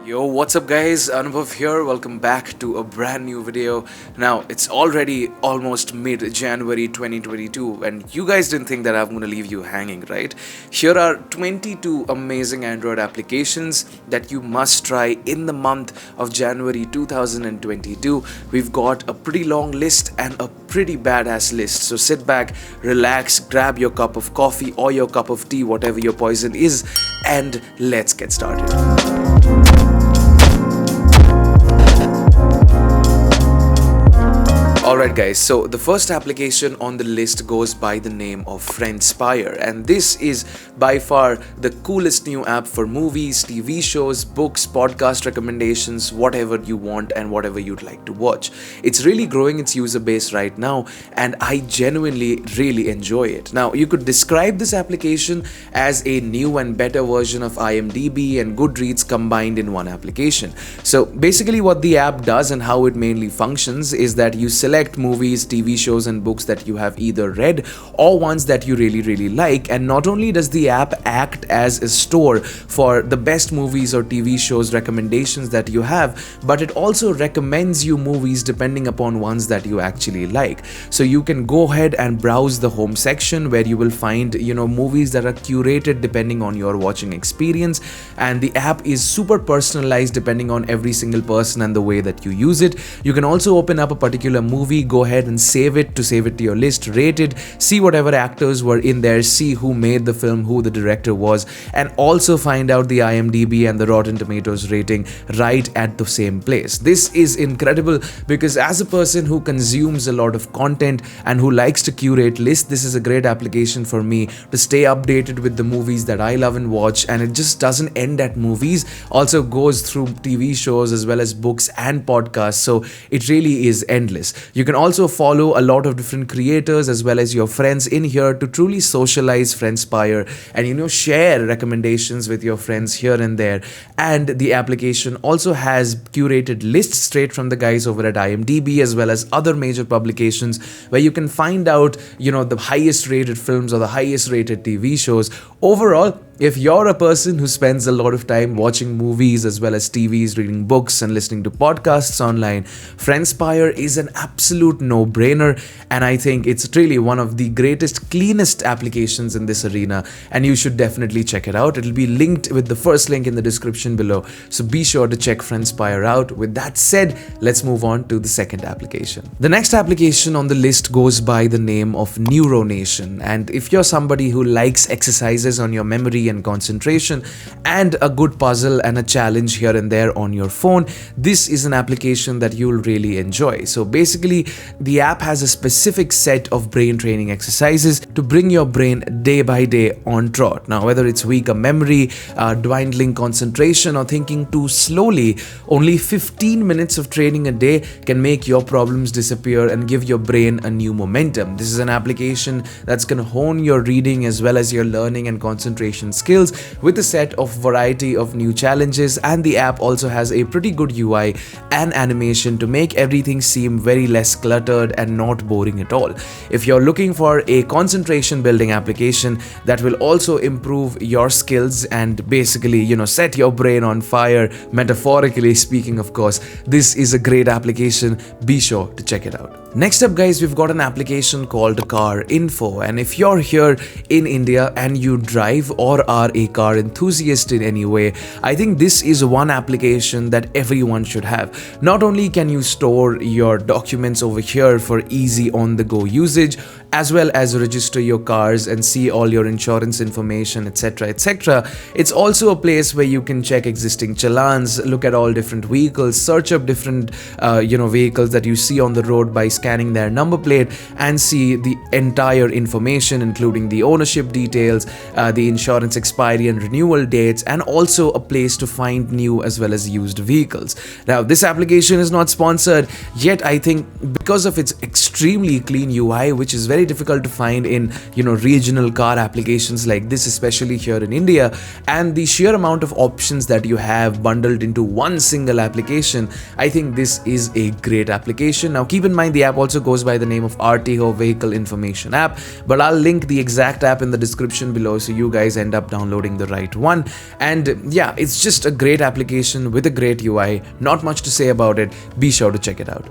Yo, what's up guys? Anubhav here. Welcome back to a brand new video. Now, it's already almost mid-January 2022 and you guys didn't think that I'm going to leave you hanging, right? Here are 22 amazing Android applications that you must try in the month of January 2022. We've got a pretty long list and a pretty badass list. So sit back, relax, grab your cup of coffee or your cup of tea, whatever your poison is, and let's get started. Alright guys, so the first application on the list goes by the name of Friendspire, and this is by far the coolest new app for movies, TV shows, books, podcast recommendations, whatever you want and whatever you'd like to watch. It's really growing its user base right now and I genuinely really enjoy it. Now you could describe this application as a new and better version of IMDb and Goodreads combined in one application. So basically what the app does and how it mainly functions is that you select movies, TV shows and books that you have either read or ones that you really like, and not only does the app act as a store for the best movies or TV shows recommendations that you have, but it also recommends you movies depending upon ones that you actually like. So you can go ahead and browse the home section where you will find movies that are curated depending on your watching experience, and the app is super personalized depending on every single person and the way that you use it. You can also open up a particular movie, go ahead and save it to your list, rate it, see whatever actors were in there, see who made the film, who the director was, and also find out the IMDb and the Rotten Tomatoes rating right at the same place. This is incredible because as a person who consumes a lot of content and who likes to curate lists, this is a great application for me to stay updated with the movies that I love and watch, and it just doesn't end at movies, also goes through TV shows as well as books and podcasts, so it really is endless. You can also follow a lot of different creators as well as your friends in here to truly socialize Friendspire and share recommendations with your friends here and there. And the application also has curated lists straight from the guys over at IMDb as well as other major publications where you can find out the highest rated films or the highest rated TV shows. Overall, if you're a person who spends a lot of time watching movies as well as TVs, reading books and listening to podcasts online, Friendspire is an absolute no-brainer, and I think it's really one of the greatest, cleanest applications in this arena, and you should definitely check it out. It'll be linked with the first link in the description below, so be sure to check Friendspire out. With that said, let's move on to the second application. The next application on the list goes by the name of NeuroNation, and if you're somebody who likes exercises on your memory and concentration and a good puzzle and a challenge here and there on your phone, this is an application that you'll really enjoy. So basically the app has a specific set of brain training exercises to bring your brain day by day on trot. Now whether it's weaker memory, dwindling concentration or thinking too slowly, only 15 minutes of training a day can make your problems disappear and give your brain a new momentum. This is an application that's going to hone your reading as well as your learning and concentration skills with a set of variety of new challenges, and the app also has a pretty good UI and animation to make everything seem very less cluttered and not boring at all. If you're looking for a concentration building application that will also improve your skills and basically set your brain on fire, metaphorically speaking of course, this is a great application. Be sure to check it out. Next up guys, we've got an application called Car Info, and if you're here in India and you drive or are a car enthusiast in any way, I think this is one application that everyone should have. Not only can you store your documents over here for easy on-the-go usage, as well as register your cars and see all your insurance information, etc. It's also a place where you can check existing challans, look at all different vehicles, search up different vehicles that you see on the road by scanning their number plate and see the entire information including the ownership details, the insurance expiry and renewal dates, and also a place to find new as well as used vehicles. Now this application is not sponsored, yet I think because of its extremely clean UI, which is very very difficult to find in, regional car applications like this, especially here in India. And the sheer amount of options that you have bundled into one single application, I think this is a great application. Now keep in mind, the app also goes by the name of RTO Vehicle Information App, but I'll link the exact app in the description below so you guys end up downloading the right one. And yeah, it's just a great application with a great UI. Not much to say about it. Be sure to check it out.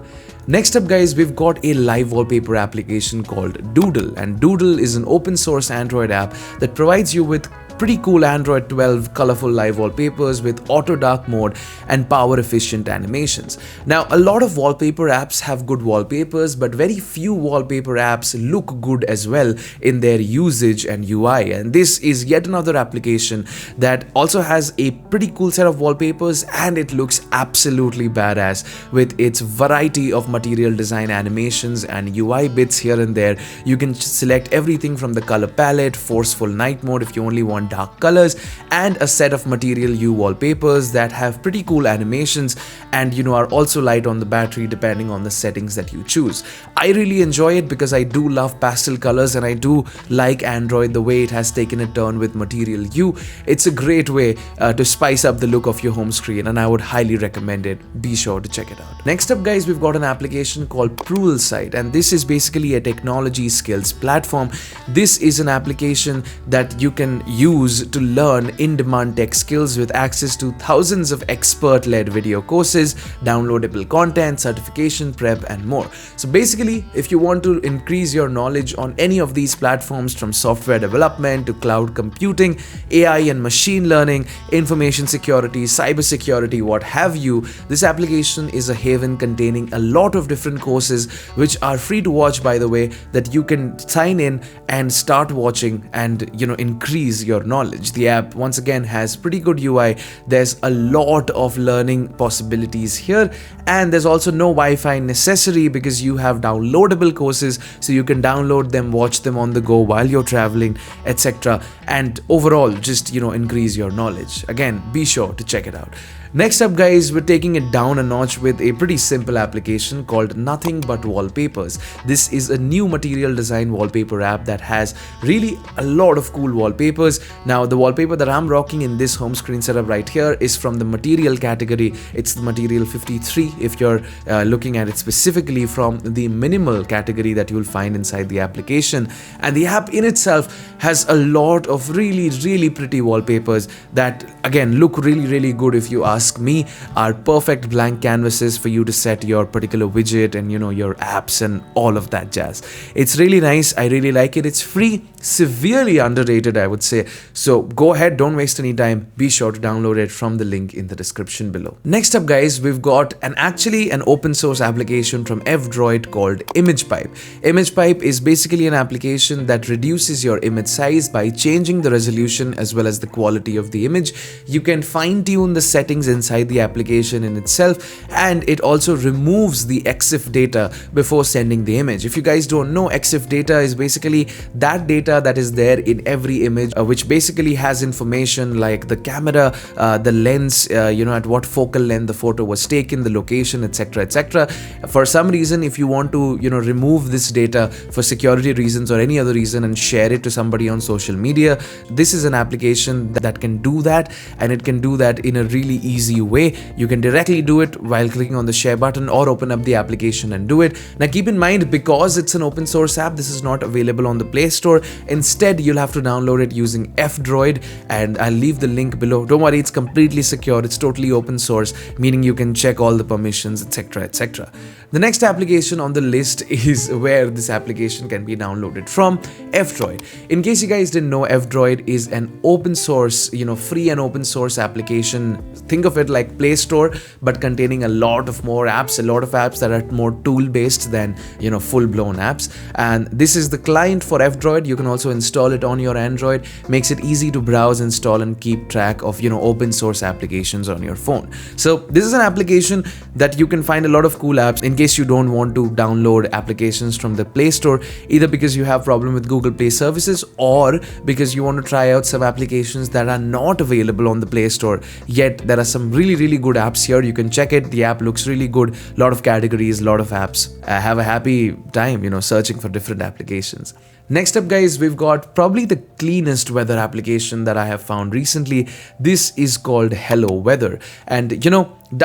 Next up guys, we've got a live wallpaper application called Doodle, and Doodle is an open source Android app that provides you with pretty cool Android 12 colorful live wallpapers with auto dark mode and power efficient animations. Now a lot of wallpaper apps have good wallpapers, but very few wallpaper apps look good as well in their usage and UI, and this is yet another application that also has a pretty cool set of wallpapers, and it looks absolutely badass with its variety of material design animations and UI bits here and there. You can select everything from the color palette, forceful night mode if you only want dark colors, and a set of material U wallpapers that have pretty cool animations and are also light on the battery depending on the settings that you choose. I really enjoy it because I do love pastel colors, and I do like Android the way it has taken a turn with material U. It's a great way to spice up the look of your home screen, and I would highly recommend it. Be sure to check it out. Next up guys, we've got an application called Pluralsight, and this is basically a technology skills platform. This is an application that you can use to learn in-demand tech skills with access to thousands of expert-led video courses, downloadable content, certification prep, and more. So basically, if you want to increase your knowledge on any of these platforms, from software development to cloud computing, AI and machine learning, information security, cyber security, what have you, this application is a haven containing a lot of different courses which are free to watch, by the way, that you can sign in and start watching and increase your knowledge. The app once again has pretty good UI. There's a lot of learning possibilities here, and there's also no Wi-Fi necessary because you have downloadable courses, so you can download them, watch them on the go while you're traveling, etc. and overall just increase your knowledge. Again, be sure to check it out. Next up guys, we're taking it down a notch with a pretty simple application called Nothing But Wallpapers. This is a new material design wallpaper app that has really a lot of cool wallpapers. Now the wallpaper that I'm rocking in this home screen setup right here is from the material category. It's the material 53 if you're looking at it specifically from the minimal category that you'll find inside the application. And the app in itself has a lot of really pretty wallpapers that again look really good, if you ask me, are perfect blank canvases for you to set your particular widget and your apps and all of that jazz. It's really nice. I really like it. It's free, severely underrated, I would say. So go ahead, don't waste any time. Be sure to download it from the link in the description below. Next up guys, we've got actually an open source application from F-droid called ImagePipe. ImagePipe is basically an application that reduces your image size by changing the resolution as well as the quality of the image. You can fine-tune the settings inside the application in itself, and it also removes the EXIF data before sending the image. If you guys don't know, EXIF data is basically that data that is there in every image, which basically has information like the camera, the lens, at what focal length the photo was taken, the location, etc. For some reason, if you want to remove this data for security reasons or any other reason and share it to somebody on social media, this is an application that can do that, and it can do that in a really easy way. You can directly do it while clicking on the share button or open up the application and do it. Now keep in mind, because it's an open source app, this is not available on the Play Store. Instead, you'll have to download it using F-droid, and I'll leave the link below. Don't worry, it's completely secure. It's totally open source, meaning you can check all the permissions, etc. The next application on the list is where this application can be downloaded from, F-droid. In case you guys didn't know, F-droid is an open source, free and open source application. Think of it like Play Store, but containing a lot of more apps, a lot of apps that are more tool based than full-blown apps. And this is the client for F-droid. You can also install it on your Android. Makes it easy to browse, install, and keep track of open source applications on your phone. So this is an application that you can find a lot of cool apps in case you don't want to download applications from the Play Store, either because you have problem with Google Play services or because you want to try out some applications that are not available on the Play Store, yet there are some really good apps here. You can check it. The app looks really good. Lot of categories, lot of apps. Have a happy time, searching for different applications. Next up, guys, we've got probably the cleanest weather application that I have found recently. This is called Hello Weather. And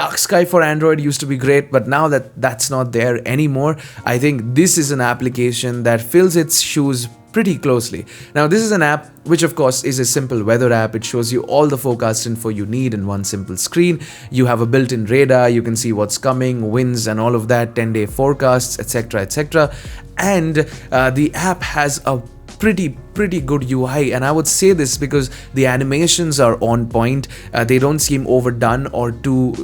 dark sky for Android used to be great, but now that's not there anymore. I think this is an application that fills its shoes pretty closely. Now, this is an app which of course is a simple weather app. It shows you all the forecast info you need in one simple screen. You have a built-in radar, you can see what's coming, winds and all of that, 10-day forecasts, etc, etc. And the app has a pretty good UI, and I would say this because the animations are on point. They don't seem overdone or too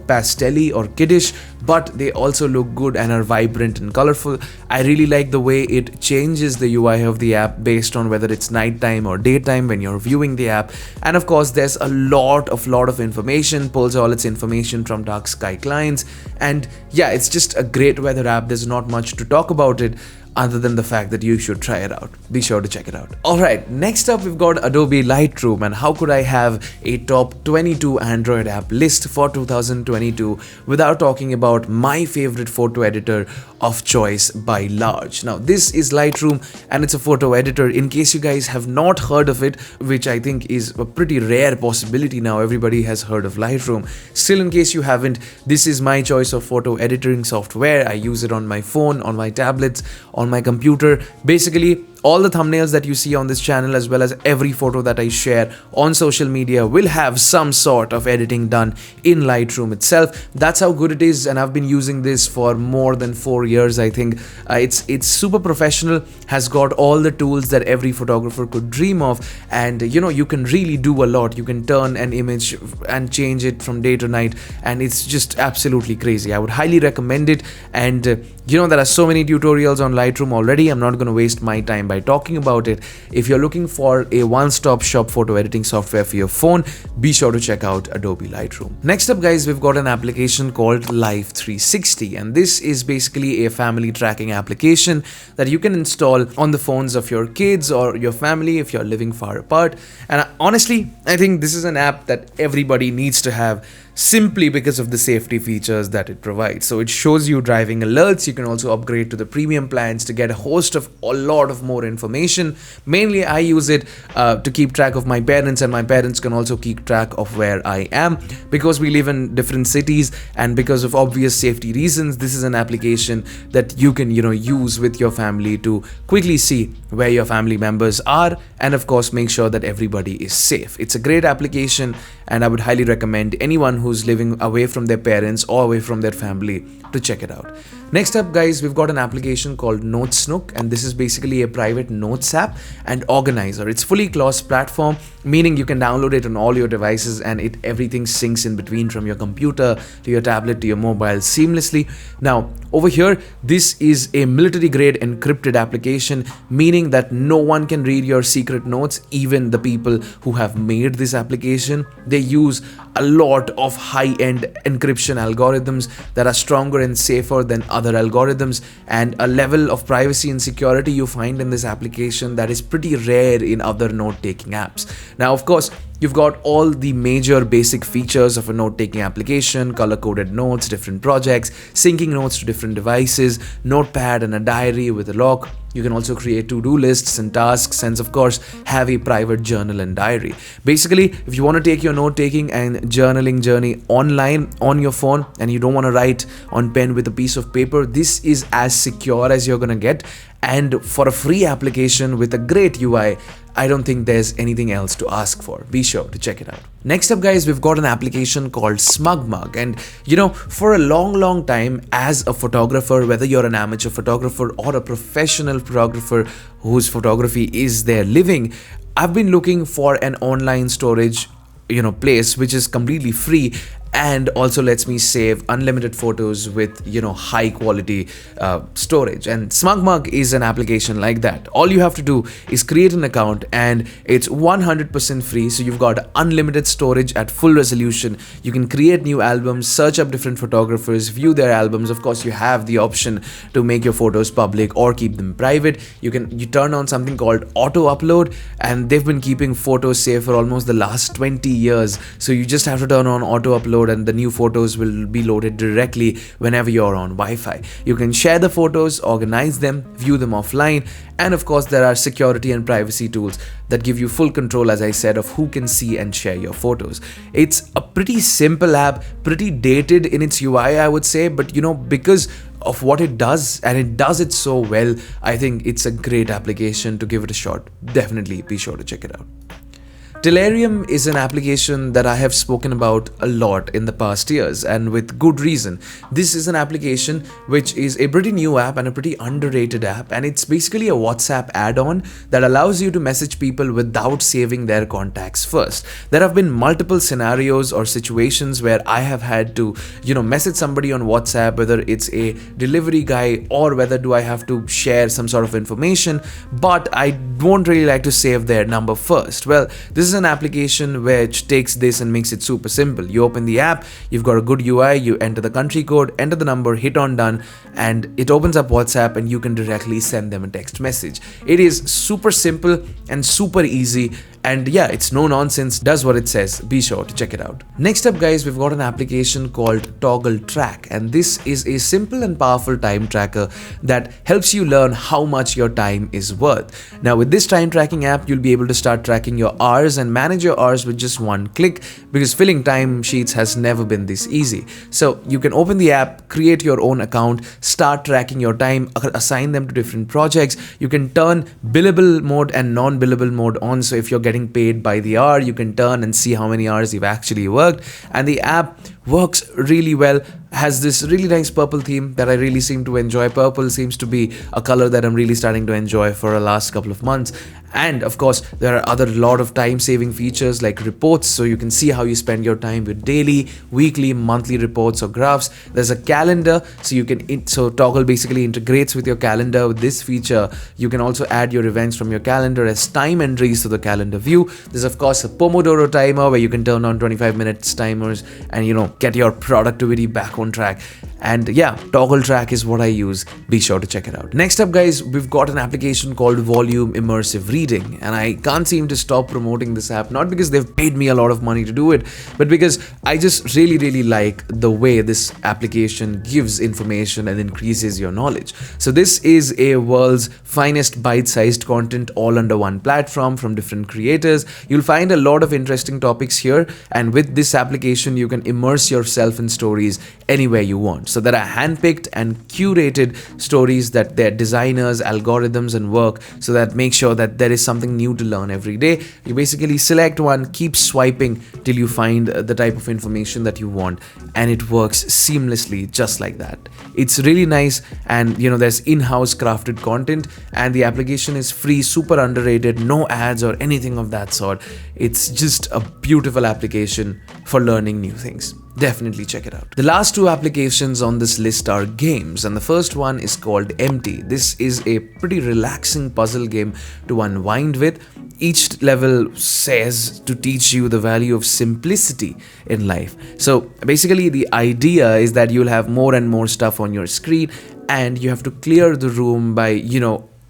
pastel-y or kiddish, but they also look good and are vibrant and colorful. I really like the way it changes the UI of the app based on whether it's nighttime or daytime when you're viewing the app. And of course, there's a lot of information, pulls all its information from dark sky clients, and yeah, it's just a great weather app. There's not much to talk about it other than the fact that you should try it out. Be sure to check it out. Alright, next up we've got Adobe Lightroom, and how could I have a top 22 Android app list for 2022 without talking about my favorite photo editor of choice by large. Now, this is Lightroom, and it's a photo editor. In case you guys have not heard of it, which I think is a pretty rare possibility now, everybody has heard of Lightroom. Still, in case you haven't, this is my choice of photo editing software. I use it on my phone, on my tablets, on my computer. Basically, all the thumbnails that you see on this channel, as well as every photo that I share on social media, will have some sort of editing done in Lightroom itself. That's how good it is, and I've been using this for more than 4 years, I think. It's super professional, has got all the tools that every photographer could dream of, and you can really do a lot. You can turn an image and change it from day to night, and it's just absolutely crazy. I would highly recommend it, and there are so many tutorials on Lightroom already. I'm not going to waste my time by talking about it. If you're looking for a one-stop shop photo editing software for your phone, be sure to check out Adobe Lightroom. Next up, guys, we've got an application called Life 360, and this is basically a family tracking application that you can install on the phones of your kids or your family if you're living far apart. And honestly, I think this is an app that everybody needs to have, simply because of the safety features that it provides. So it shows you driving alerts. You can also upgrade to the premium plans to get a lot of more information. Mainly, I use it to keep track of my parents, and my parents can also keep track of where I am, because we live in different cities, and because of obvious safety reasons, this is an application that you can use with your family to quickly see where your family members are, and of course make sure that everybody is safe. It's a great application, and I would highly recommend anyone who's living away from their parents or away from their family to check it out. Next up, guys, we've got an application called Notesnook, and this is basically a private notes app and organizer. It's fully cross-platform, meaning you can download it on all your devices, and everything syncs in between from your computer to your tablet to your mobile seamlessly. Now, over here, this is a military-grade encrypted application, meaning that no one can read your secret notes, even the people who have made this application. They use a lot of high-end encryption algorithms that are stronger and safer than other algorithms, and a level of privacy and security you find in this application that is pretty rare in other note-taking apps. Now, of course, you've got all the major basic features of a note-taking application: color-coded notes, different projects, syncing notes to different devices, notepad and a diary with a lock. You can also create to-do lists and tasks, and of course have a private journal and diary. Basically, if you want to take your note-taking and journaling journey online on your phone, and you don't want to write on pen with a piece of paper, this is as secure as you're gonna get. And for a free application with a great UI, I don't think there's anything else to ask for. Be sure to check it out. Next up, guys, we've got an application called Smugmug, and for a long time, as a photographer, whether you're an amateur photographer or a professional photographer whose photography is their living, I've been looking for an online storage place which is completely free and also lets me save unlimited photos with high quality storage. And Smugmug is an application like that. All you have to do is create an account, and it's 100% free, so you've got unlimited storage at full resolution. You can create new albums, search up different photographers, view their albums. Of course, you have the option to make your photos public or keep them private. You turn on something called auto upload, and they've been keeping photos safe for almost the last 20 years. So you just have to turn on auto upload, and the new photos will be loaded directly whenever you're on Wi-Fi. You can share the photos, organize them, view them offline, and of course there are security and privacy tools that give you full control, as I said, of who can see and share your photos. It's a pretty simple app, pretty dated in its UI, I would say, but because of what it does, and it does it so well, I think it's a great application to give it a shot. Definitely be sure to check it out. Tellurium is an application that I have spoken about a lot in the past years, and with good reason. This is an application which is a pretty new app and a pretty underrated app, and it's basically a WhatsApp add-on that allows you to message people without saving their contacts first. There have been multiple scenarios or situations where I have had to, message somebody on WhatsApp, whether it's a delivery guy or whether do I have to share some sort of information, but I won't really like to save their number first. Well, this is an application which takes this and makes it super simple. You open the app, you've got a good UI, you enter the country code, enter the number, hit on done, and it opens up WhatsApp and you can directly send them a text message. It is super simple and super easy, and yeah, it's no nonsense, does what it says. Be sure to check it out. Next up, guys, we've got an application called Toggl Track, and this is a simple and powerful time tracker that helps you learn how much your time is worth. Now, with this time tracking app, you'll be able to start tracking your hours and manage your hours with just one click, because filling time sheets has never been this easy. So you can open the app, create your own account, start tracking your time, assign them to different projects. You can turn billable mode and non-billable mode on, so if you're getting paid by the hour, you can turn and see how many hours you've actually worked. And the app works really well, has this really nice purple theme that I really seem to enjoy. Purple seems to be a color that I'm really starting to enjoy for the last couple of months. And of course, there are other lot of time-saving features like reports, so you can see how you spend your time with daily, weekly, monthly reports or graphs. There's a calendar, so you can so Toggl basically integrates with your calendar. With this feature, you can also add your events from your calendar as time entries to the calendar view. There's of course a Pomodoro timer where you can turn on 25 minutes timers and get your productivity back on track. And yeah, Toggl Track is what I use. Be sure to check it out. Next up, guys, we've got an application called Volume Immersive Reading, and I can't seem to stop promoting this app, not because they've paid me a lot of money to do it, but because I just really like the way this application gives information and increases your knowledge. So this is a world's finest bite-sized content all under one platform from different creators. You'll find a lot of interesting topics here, and with this application you can immerse yourself in stories anywhere you want. So there are handpicked and curated stories that their designers, algorithms and work so that make sure that there is something new to learn every day. You basically select one, keep swiping till you find the type of information that you want, and it works seamlessly just like that. It's really nice, and there's in-house crafted content, and the application is free, super underrated, no ads or anything of that sort. It's just a beautiful application for learning new things. Definitely check it out. The last two applications on this list are games, and the first one is called Empty. This is a pretty relaxing puzzle game to unwind with. Each level says to teach you the value of simplicity in life. So basically the idea is that you'll have more and more stuff on your screen, and you have to clear the room by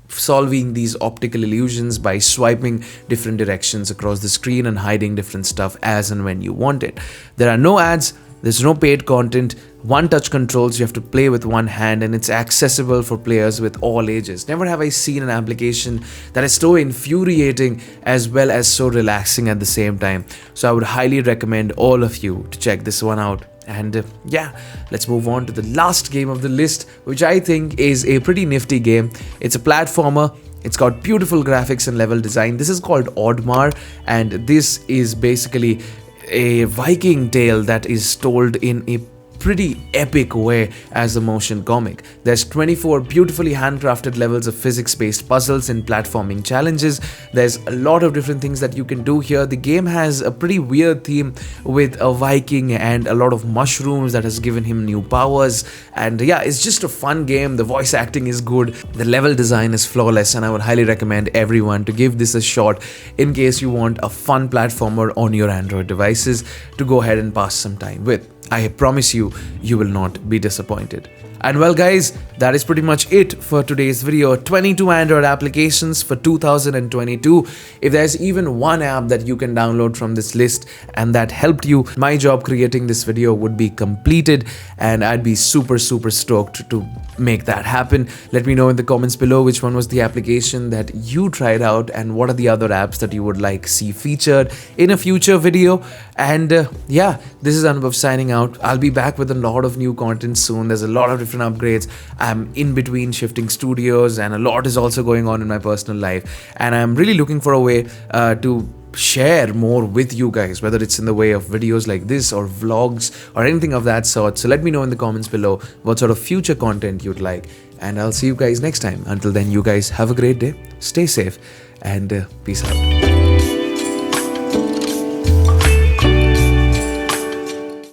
solving these optical illusions by swiping different directions across the screen and hiding different stuff as and when you want it. There are no ads, there's no paid content, one-touch controls, you have to play with one hand, and it's accessible for players with all ages. Never have I seen an application that is so infuriating as well as so relaxing at the same time. So I would highly recommend all of you to check this one out. And yeah, let's move on to the last game of the list, which I think is a pretty nifty game. It's a platformer. It's got beautiful graphics and level design. This is called Oddmar, and this is basically a Viking tale that is told in a pretty epic way as a motion comic. There's 24 beautifully handcrafted levels of physics-based puzzles and platforming challenges. There's a lot of different things that you can do here. The game has a pretty weird theme with a Viking and a lot of mushrooms that has given him new powers. And yeah, it's just a fun game. The voice acting is good. The level design is flawless, and I would highly recommend everyone to give this a shot in case you want a fun platformer on your Android devices to go ahead and pass some time with. I promise you, you will not be disappointed. And well guys, that is pretty much it for today's video. 22 Android applications for 2022. If there's even one app that you can download from this list and that helped you, my job creating this video would be completed, and I'd be super stoked to make that happen. Let me know in the comments below which one was the application that you tried out and what are the other apps that you would like see featured in a future video. And yeah, this is Anubhav signing out. I'll be back with a lot of new content soon. There's a lot of different upgrades. I'm in between shifting studios, and a lot is also going on in my personal life, and I'm really looking for a way to share more with you guys, whether it's in the way of videos like this or vlogs or anything of that sort. So let me know in the comments below what sort of future content you'd like, and I'll see you guys next time. Until then, you guys have a great day, stay safe, and peace out.